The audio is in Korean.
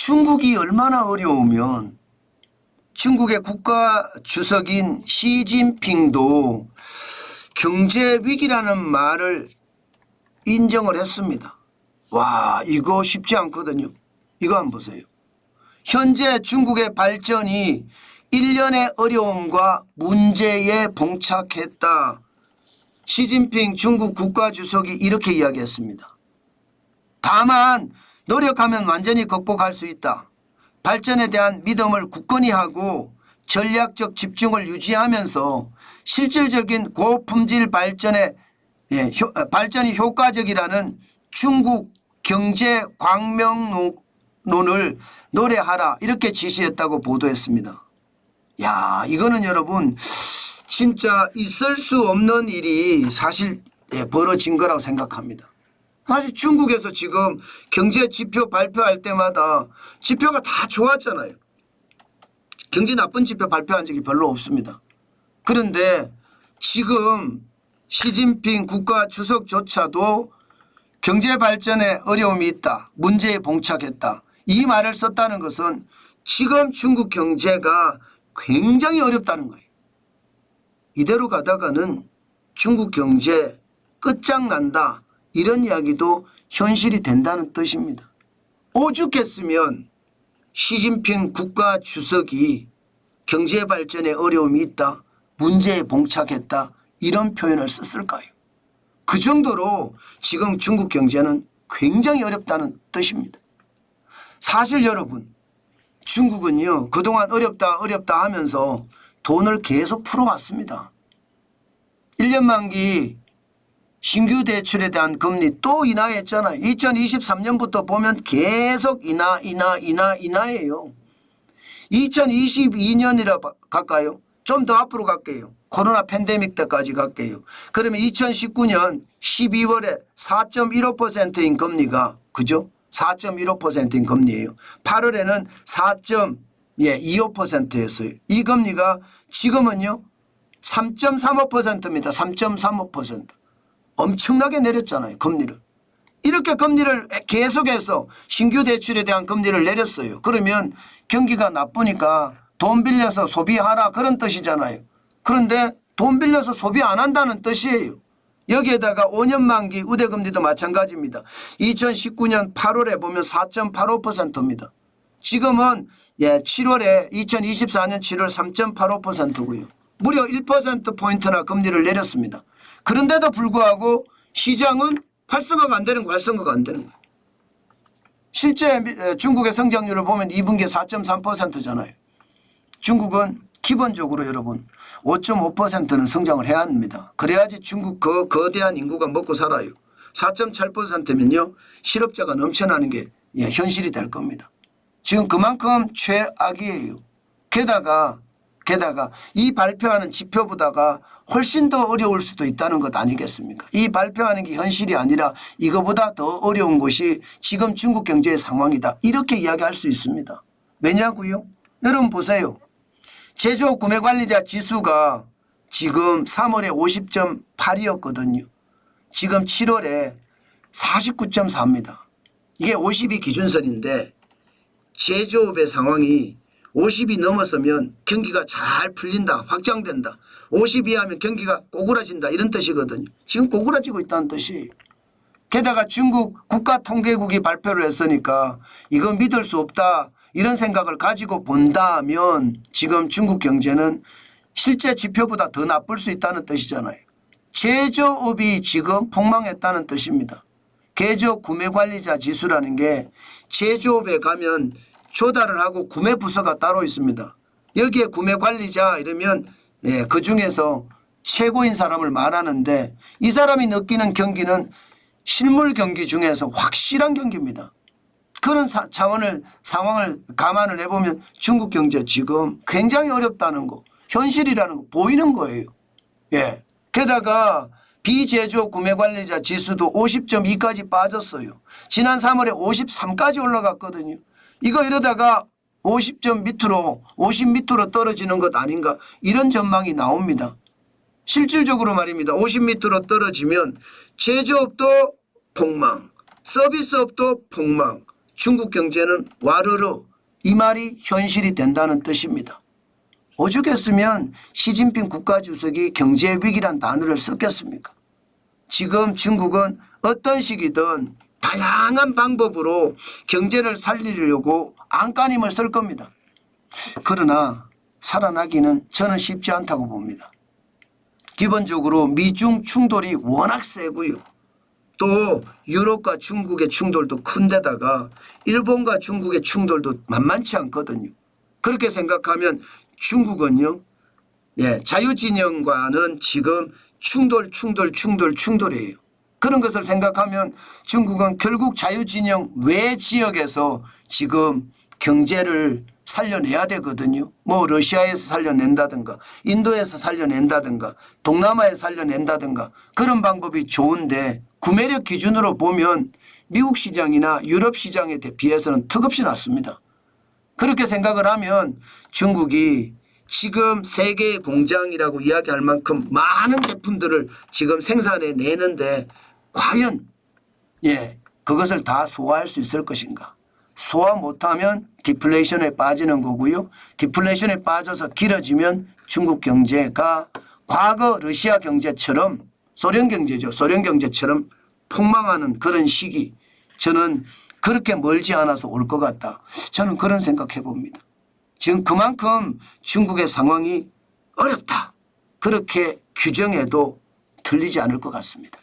중국이 얼마나 어려우면 중국의 국가 주석인 시진핑도 경제 위기라는 말을 인정을 했습니다. 와, 이거 쉽지 않거든요. 이거 한번 보세요. 현재 중국의 발전이 일련의 어려움과 문제에 봉착했다. 시진핑 중국 국가주석이 이렇게 이야기했습니다. 다만 노력하면 완전히 극복할 수 있다. 발전에 대한 믿음을 굳건히 하고 전략적 집중을 유지하면서 실질적인 고품질 발전이 효과적이라는 중국 경제 광명론을 노래하라 이렇게 지시했다고 보도했습니다. 야, 이거는 여러분 진짜 있을 수 없는 일이 사실 벌어진 거라고 생각합니다. 사실 중국에서 지금 경제 지표 발표할 때마다 지표가 다 좋았잖아요. 경제 나쁜 지표 발표한 적이 별로 없습니다. 그런데 지금 시진핑 국가 주석조차도 경제 발전에 어려움이 있다. 문제에 봉착했다. 이 말을 썼다는 것은 지금 중국 경제가 굉장히 어렵다는 거예요. 이대로 가다가는 중국 경제 끝장난다. 이런 이야기도 현실이 된다는 뜻입니다. 오죽했으면 시진핑 국가 주석이 경제 발전에 어려움이 있다. 문제에 봉착했다. 이런 표현을 썼을까요? 그 정도로 지금 중국 경제는 굉장히 어렵다는 뜻입니다. 사실 여러분 중국은요 그동안 어렵다 하면서 돈을 계속 풀어왔습니다. 1년 만기 신규 대출에 대한 금리 또 인하했잖아요. 2023년부터 보면 계속 인하예요. 2022년이라 갈까요? 좀 더 앞으로 갈게요. 코로나 팬데믹 때까지 갈게요. 그러면 2019년 12월에 4.15%인 금리가 그죠? 4.15%인 금리예요. 8월에는 4.25%였어요. 이 금리가 지금은요 3.35%입니다. 3.35%. 엄청나게 내렸잖아요. 금리를. 이렇게 금리를 계속해서 신규 대출에 대한 금리를 내렸어요. 그러면 경기가 나쁘니까 돈 빌려서 소비하라 그런 뜻이잖아요. 그런데 돈 빌려서 소비 안 한다는 뜻이에요. 여기에다가 5년 만기 우대금리도 마찬가지입니다. 2019년 8월에 보면 4.85%입니다. 지금은 7월에 2024년 7월 3.85%고요. 무려 1%포인트나 금리를 내렸습니다. 그런데도 불구하고 시장은 활성화가 안 되는 거예요. 실제 중국의 성장률을 보면 2분기에 4.3%잖아요. 중국은 기본적으로 여러분 5.5%는 성장을 해야 합니다. 그래야지 중국 그 거대한 인구가 먹고 살아요. 4.7%면요 실업자가 넘쳐나는 게 현실이 될 겁니다. 지금 그만큼 최악이에요. 게다가 이 발표하는 지표보다가 훨씬 더 어려울 수도 있다는 것 아니겠습니까? 이 발표하는 게 현실이 아니라 이거보다 더 어려운 것이 지금 중국 경제의 상황이다. 이렇게 이야기할 수 있습니다. 왜냐고요? 여러분 보세요. 제조업 구매관리자 지수가 지금 3월에 50.8이었거든요. 지금 7월에 49.4입니다. 이게 50이 기준선인데 제조업의 상황이 50이 넘어서면 경기가 잘 풀린다. 확장된다. 50 이하면 경기가 꼬꾸라진다. 이런 뜻이거든요. 지금 꼬꾸라지고 있다는 뜻이에요. 게다가 중국 국가통계국이 발표를 했으니까 이거 믿을 수 없다. 이런 생각을 가지고 본다면 지금 중국 경제는 실제 지표보다 더 나쁠 수 있다는 뜻이잖아요. 제조업이 지금 폭망했다는 뜻입니다. 제조업 구매관리자 지수라는 게 제조업에 가면 조달을 하고 구매 부서가 따로 있습니다. 여기에 구매관리자 이러면 그중에서 최고인 사람을 말하는데 이 사람이 느끼는 경기는 실물 경기 중에서 확실한 경기입니다. 그런 상황을 감안을 해보면 중국 경제 지금 굉장히 어렵다는 거 현실이라는 거 보이는 거예요. 게다가 비제조업 구매관리자 지수도 50.2까지 빠졌어요. 지난 3월에 53까지 올라갔거든요. 이거 이러다가 50점 밑으로 50 밑으로 떨어지는 것 아닌가 이런 전망이 나옵니다. 실질적으로 말입니다. 50 밑으로 떨어지면 제조업도 폭망, 서비스업도 폭망, 중국 경제는 와르르 이 말이 현실이 된다는 뜻입니다. 오죽했으면 시진핑 국가주석이 경제위기란 단어를 썼겠습니까? 지금 중국은 어떤 시기든 다양한 방법으로 경제를 살리려고 안간힘을 쓸 겁니다. 그러나 살아나기는 저는 쉽지 않다고 봅니다. 기본적으로 미중 충돌이 워낙 세고요. 또 유럽과 중국의 충돌도 큰데다가 일본과 중국의 충돌도 만만치 않거든요. 그렇게 생각하면 중국은요. 자유진영과는 지금 충돌이에요. 그런 것을 생각하면 중국은 결국 자유진영 외 지역에서 지금 경제를 살려내야 되거든요. 뭐 러시아에서 살려낸다든가 인도에서 살려낸다든가 동남아에서 살려낸다든가 그런 방법이 좋은데 구매력 기준으로 보면 미국 시장이나 유럽 시장에 비해서는 턱없이 낮습니다. 그렇게 생각을 하면 중국이 지금 세계의 공장이라고 이야기할 만큼 많은 제품들을 지금 생산해 내는데 과연 그것을 다 소화할 수 있을 것인가. 소화 못하면 디플레이션에 빠지는 거고요. 디플레이션에 빠져서 길어지면 중국 경제가 과거 러시아 경제처럼 소련 경제죠. 소련 경제처럼 폭망하는 그런 시기 저는 그렇게 멀지 않아서 올 것 같다. 저는 그런 생각해 봅니다. 지금 그만큼 중국의 상황이 어렵다. 그렇게 규정해도 틀리지 않을 것 같습니다.